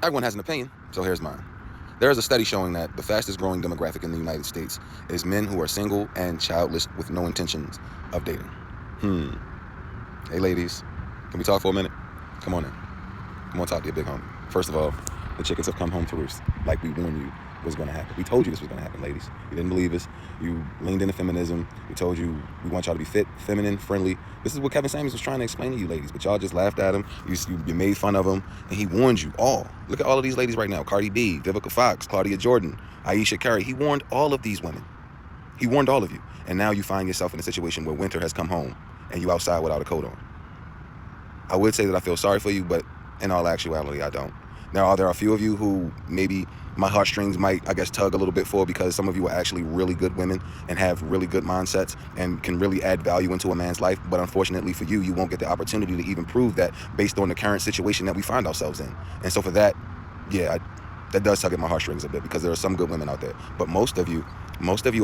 Everyone has an opinion, so here's mine. There is a study showing that the fastest growing demographic in the United States is men who are single and childless with no intentions of dating. Hey ladies, can we talk for a minute? Come on in. Come on, talk to your big homie. First of all, the chickens have come home to roost, like we warned you was going to happen. We told you this was going to happen, ladies. You didn't believe us. You leaned into feminism. We told you we want y'all to be fit, feminine, friendly. This is what Kevin Samuels was trying to explain to you, ladies, but y'all just laughed at him. You made fun of him, and he warned you all. Look at all of these ladies right now. Cardi B, Vivica Fox, Claudia Jordan, Aisha Curry. He warned all of these women. He warned all of you. And now you find yourself in a situation where winter has come home, and you outside without a coat on. I would say that I feel sorry for you, but in all actuality, I don't. Now, there are a few of you who maybe my heartstrings might, I guess, tug a little bit for, because some of you are actually really good women and have really good mindsets and can really add value into a man's life. But unfortunately for you, you won't get the opportunity to even prove that based on the current situation that we find ourselves in. And so for that, yeah, that does tug at my heartstrings a bit, because there are some good women out there. But most of you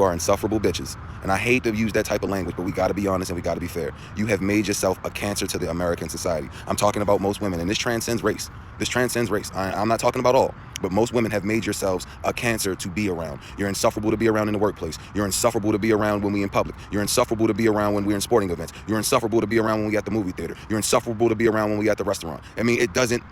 are insufferable bitches. And I hate to use that type of language, but we got to be honest and we got to be fair. You have made yourself a cancer to the American society. I'm talking about most women, and this transcends race. This transcends race. I'm not talking about all, but most women have made yourselves a cancer to be around. You're insufferable to be around in the workplace. You're insufferable to be around when we in public. You're insufferable to be around when we're in sporting events. You're insufferable to be around when we at the movie theater. You're insufferable to be around when we at the restaurant. I mean, it doesn't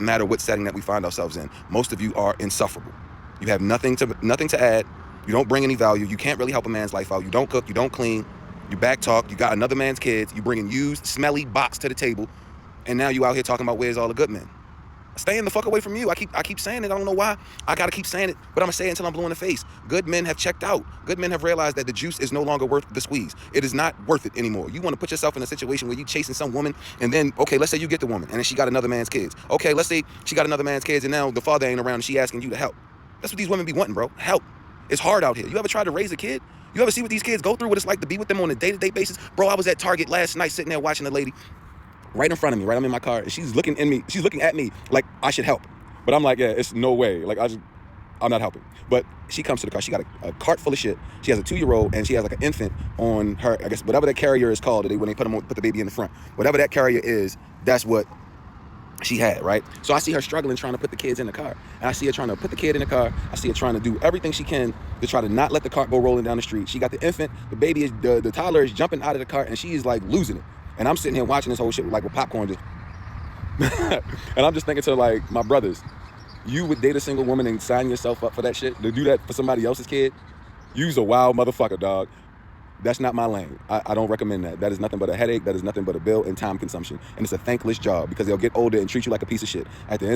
matter what setting that we find ourselves in. Most of you are insufferable. You have nothing to add. You don't bring any value. You can't really help a man's life out. You don't cook. You don't clean. You back talk. You got another man's kids. You bringing used, smelly box to the table. And now you out here talking about where's all the good men. Staying the fuck away from you. I keep saying it. I don't know why. I got to keep saying it, but I'm going to say it until I'm blue in the face. Good men have checked out. Good men have realized that the juice is no longer worth the squeeze. It is not worth it anymore. You want to put yourself in a situation where you chasing some woman, and then, okay, let's say you get the woman, and then she got another man's kids. Okay, let's say she got another man's kids, and now the father ain't around, and she asking you to help. That's what these women be wanting, bro. Help. It's hard out here. You ever tried to raise a kid? You ever see what these kids go through, what it's like to be with them on a day-to-day basis? Bro, I was at Target last night sitting there watching a lady right in front of me, right? I'm in my car, and she's looking at me like I should help. But I'm like, yeah, it's no way. Like, I'm not helping. But she comes to the car. She got a cart full of shit. She has a 2-year-old, and she has like an infant on her, I guess, whatever that carrier is called, when they put the baby in the front. Whatever that carrier is, that's what she had, right? So I see her struggling trying to put the kids in the car. And I see her trying to put the kid in the car. I see her trying to do everything she can to try to not let the cart go rolling down the street. She got the infant, the baby is, the toddler is jumping out of the cart, and she is like losing it. And I'm sitting here watching this whole shit like with popcorn just and I'm just thinking to like my brothers, you would date a single woman and sign yourself up for that shit, to do that for somebody else's kid? You's a wild motherfucker, dog. That's not my lane. I don't recommend that. That is nothing but a headache. That is nothing but a bill and time consumption. And it's a thankless job, because they'll get older and treat you like a piece of shit. At the end